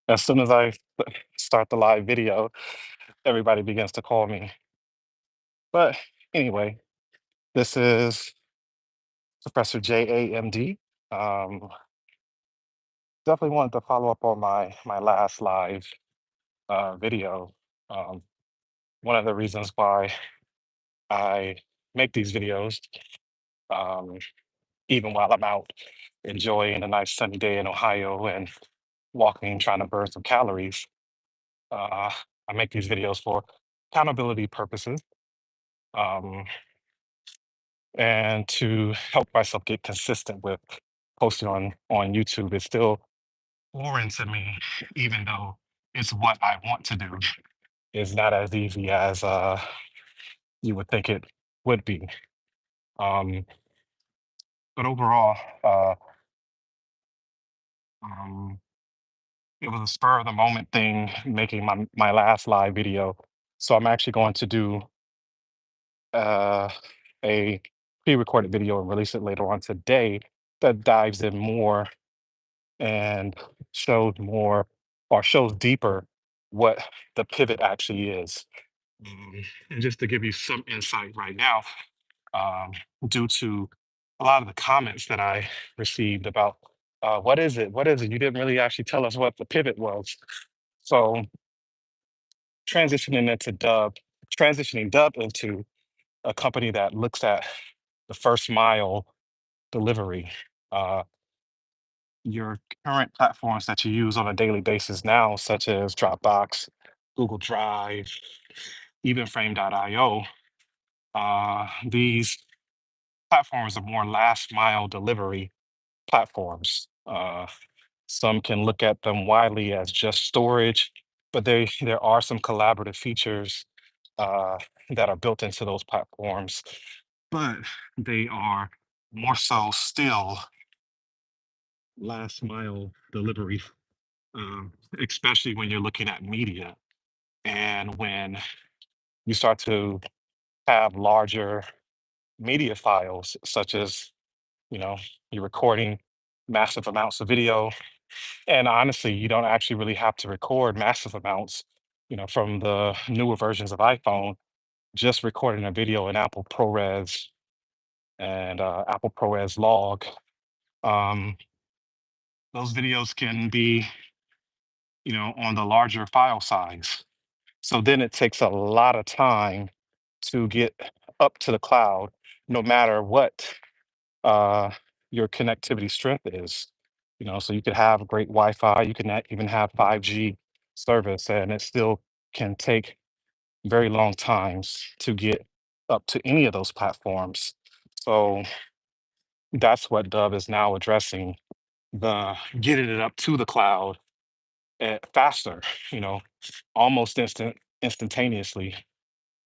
As soon as I start the live video, everybody begins to call me. But anyway, this is Professor JAMD. Um, Definitely wanted to follow up on my last live video. Um, One of the reasons why I make these videos, um, even while I'm out enjoying a nice sunny day in Ohio and walking, trying to burn some calories, uh, I make these videos for accountability purposes. Um, and to help myself get consistent with posting on YouTube. It's still foreign to me, even though it's what I want to do. It's not as easy as you would think it would be. Um, but overall, uh, um, it was a spur of the moment thing making my last live video. So I'm actually going to do uh, a pre-recorded video and release it later on today that dives in more and shows more or shows deeper what the pivot actually is. And just to give you some insight right now, um, due to a lot of the comments that I received about what is it? What is it? You didn't really actually tell us what the pivot was. So transitioning into Dub, transitioning Dub into a company that looks at the first mile delivery. Uh, your current platforms that you use on a daily basis now, such as Dropbox, Google Drive, even Frame.io, these platforms are more last mile delivery platforms. Some can look at them widely as just storage, but there are some collaborative features uh, that are built into those platforms, but they are more so still last mile delivery, especially when you're looking at media. And when you start to have larger media files, such as, you know, you're recording massive amounts of video. And honestly, you don't actually really have to record massive amounts, from the newer versions of iPhone, just recording a video in Apple ProRes and Apple ProRes Log. Um, those videos can be, on the larger file size. So then it takes a lot of time to get up to the cloud, no matter what uh, your connectivity strength is. So you could have great Wi-Fi, you can even have 5G service, and it still can take very long times to get up to any of those platforms. So that's what Dove is now addressing, the getting it up to the cloud faster, you know, almost instantaneously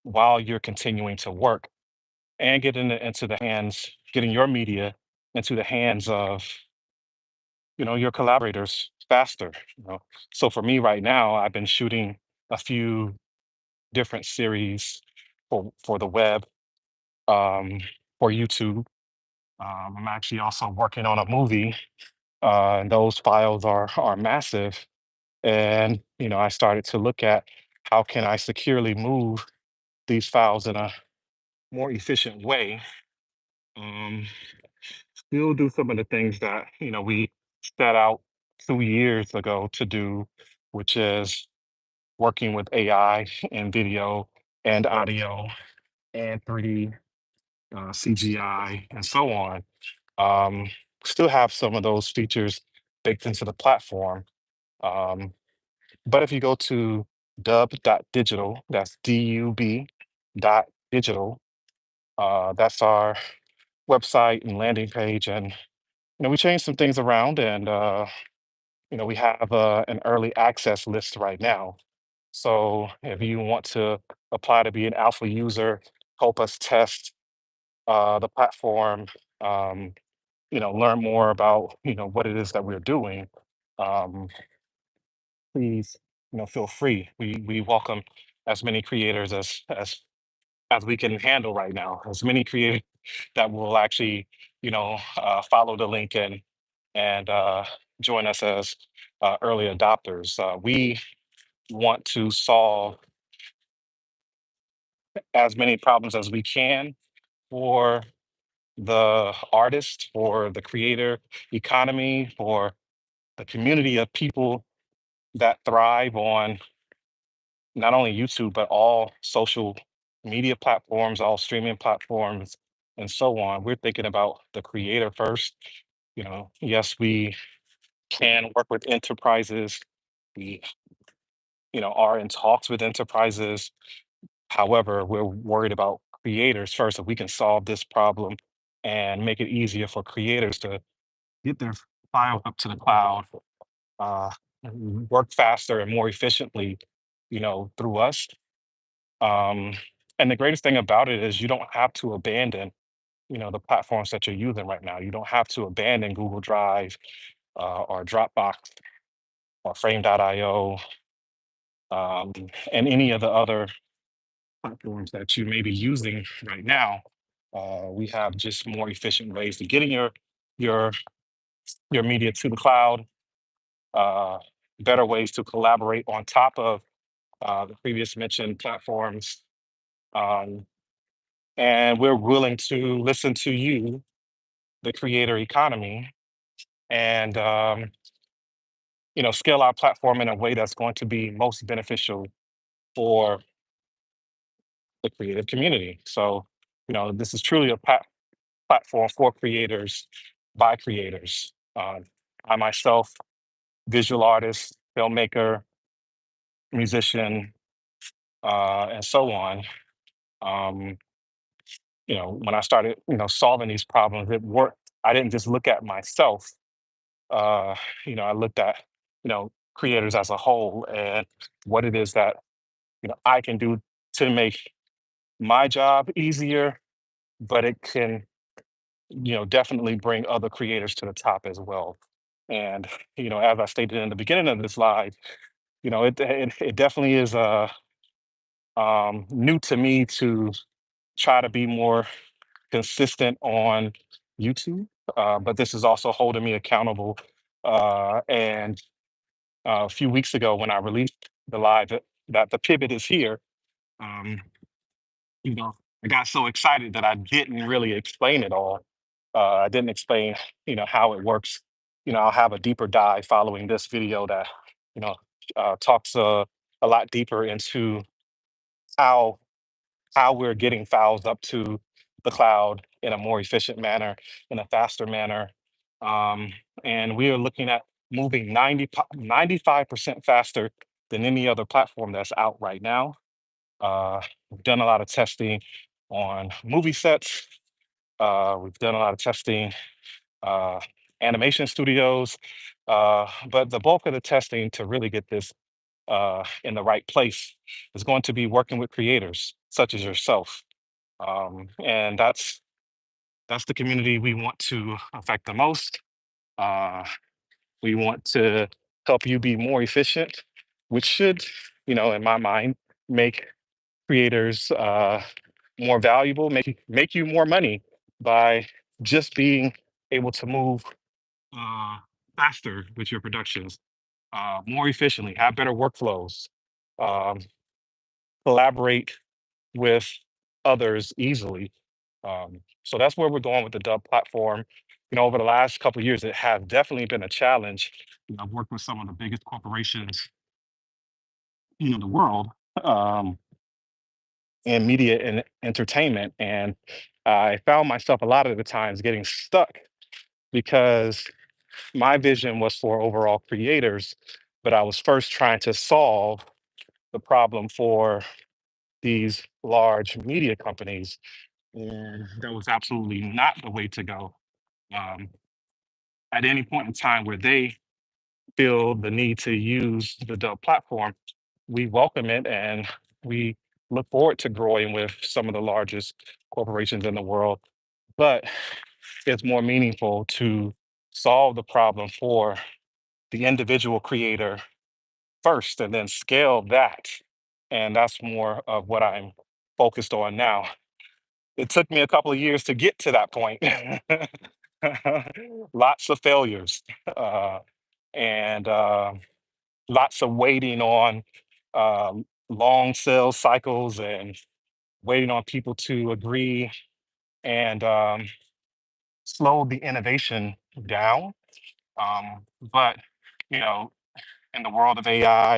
while you're continuing to work and getting it into the hands, getting your media into the hands of, your collaborators faster. So for me right now, I've been shooting a few different series for the web, um, for YouTube. I'm actually also working on a movie, and those files are massive. And I started to look at how can I securely move these files in a more efficient way. Um, Still do some of the things that we set out 2 years ago to do, which is working with AI and video and audio and 3D, CGI, and so on. Um, Still have some of those features baked into the platform. Um, but if you go to dub.digital, that's DUB dot digital, that's our website and landing page. And, we changed some things around and, we have an early access list right now. So if you want to apply to be an alpha user, help us test the platform, um, learn more about, what it is that we're doing, um, please, feel free. We welcome as many creators as we can handle right now, as many creators that will actually, follow the link and join us as early adopters. We want to solve as many problems as we can for the artist, for the creator economy, for the community of people that thrive on not only YouTube, but all social media platforms, all streaming platforms, and so on. We're thinking about the creator first. Yes, we can work with enterprises. We, are in talks with enterprises. However, we're worried about creators first. If we can solve this problem and make it easier for creators to get their file up to the cloud, uh, work faster and more efficiently, through us. Um, and the greatest thing about it is you don't have to abandon, the platforms that you're using right now. You don't have to abandon Google Drive or Dropbox or Frame.io and any of the other platforms that you may be using right now. We have just more efficient ways to getting your your media to the cloud, uh, better ways to collaborate on top of the previous mentioned platforms. Um, and we're willing to listen to you, the creator economy, and scale our platform in a way that's going to be most beneficial for the creative community. So, this is truly a platform for creators by creators. I myself, visual artist, filmmaker, musician, and so on. Um, when I started, solving these problems, it worked. I didn't just look at myself. Uh, I looked at, creators as a whole and what it is that, I can do to make my job easier, but it can, definitely bring other creators to the top as well. And, as I stated in the beginning of this live, it definitely is new to me to try to be more consistent on YouTube, but this is also holding me accountable. And a few weeks ago, when I released the live that the pivot is here, um, you know, I got so excited that I didn't really explain it all. I didn't explain, how it works. I'll have a deeper dive following this video that, you know, talks a lot deeper into how we're getting files up to the cloud in a more efficient manner, in a faster manner. Um, and we are looking at moving 95% faster than any other platform that's out right now. We've done a lot of testing on movie sets. We've done a lot of testing, uh, animation studios. But the bulk of the testing to really get this in the right place is going to be working with creators such as yourself, and that's the community we want to affect the most. Uh, we want to help you be more efficient, which should, in my mind, make creators more valuable, make you more money by just being able to move uh, faster with your productions, more efficiently, have better workflows, um, collaborate with others easily. So that's where we're going with the Dub platform. Over the last couple of years, it has definitely been a challenge. I've worked with some of the biggest corporations, in the world, um, in media and entertainment, and I found myself a lot of the times getting stuck because my vision was for overall creators, but I was first trying to solve the problem for these large media companies, and that was absolutely not the way to go. Um, at any point in time where they feel the need to use the Dub platform, we welcome it and we look forward to growing with some of the largest corporations in the world. But it's more meaningful to solve the problem for the individual creator first and then scale that. And that's more of what I'm focused on now. It took me a couple of years to get to that point. Lots of failures. Uh, and lots of waiting on uh, long sales cycles and waiting on people to agree and slow the innovation down. But you know, in the world of AI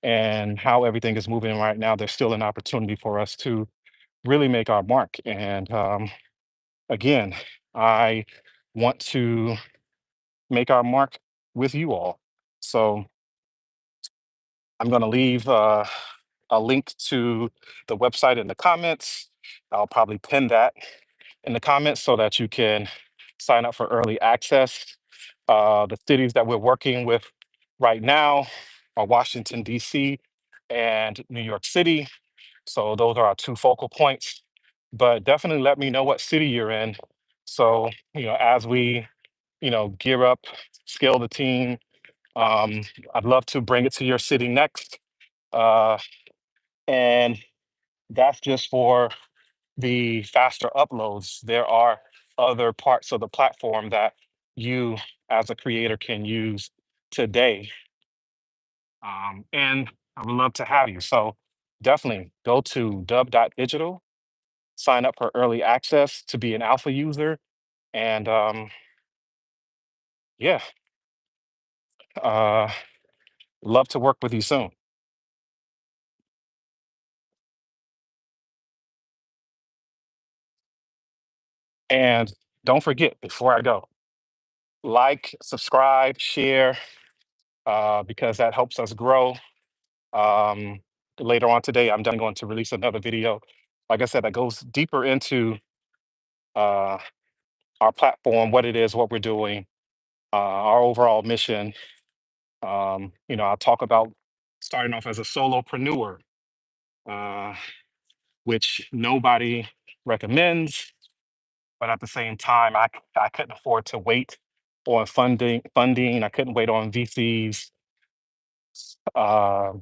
and how everything is moving right now, there's still an opportunity for us to really make our mark. And again, I want to make our mark with you all. So I'm going to leave a link to the website in the comments. I'll probably pin that in the comments so that you can sign up for early access. The cities that we're working with right now are Washington, D.C. and New York City. So those are our two focal points. But definitely let me know what city you're in. So, as we, gear up, scale the team, um, I'd love to bring it to your city next. Uh, and that's just for the faster uploads. There are other parts of the platform that you as a creator can use today. And I would love to have you. So definitely go to dub.digital, sign up for early access to be an alpha user. And yeah, uh, love to work with you soon. And don't forget, before I go, like, subscribe, share, because that helps us grow. Um, Later on today, I'm definitely going to release another video. Like I said, that goes deeper into uh, our platform, what it is, what we're doing, our overall mission. I'll talk about starting off as a solopreneur, uh, which nobody recommends, but at the same time, I couldn't afford to wait on funding. I couldn't wait on VCs. Uh,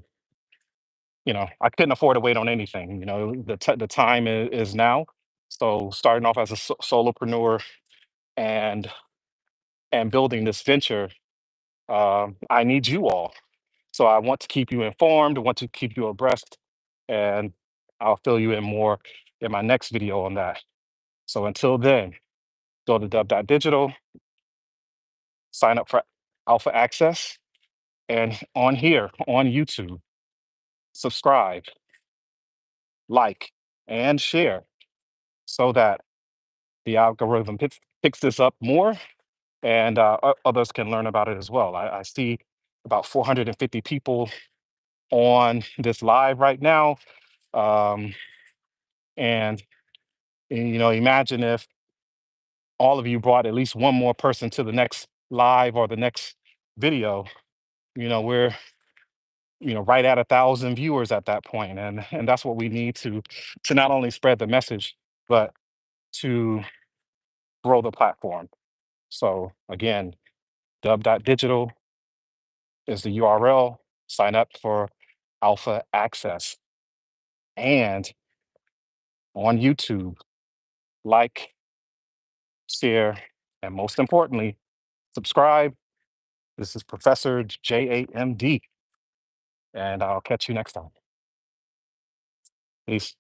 I couldn't afford to wait on anything. The time is now. So starting off as a solopreneur and building this venture, I need you all. So I want to keep you informed. I want to keep you abreast, and I'll fill you in more in my next video on that. So until then, go to dub.digital, sign up for Alpha Access, and on here on YouTube, subscribe, like, and share so that the algorithm picks this up more and others can learn about it as well. I see about 450 people on this live right now. Um, and, imagine if all of you brought at least one more person to the next live or the next video. We're right at 1,000 viewers at that point, and that's what we need to not only spread the message, but to grow the platform. So again, dub.digital is the URL. Sign up for Alpha Access. And on YouTube, like, share, and most importantly, subscribe. This is Professor JAMD, and I'll catch you next time. Peace.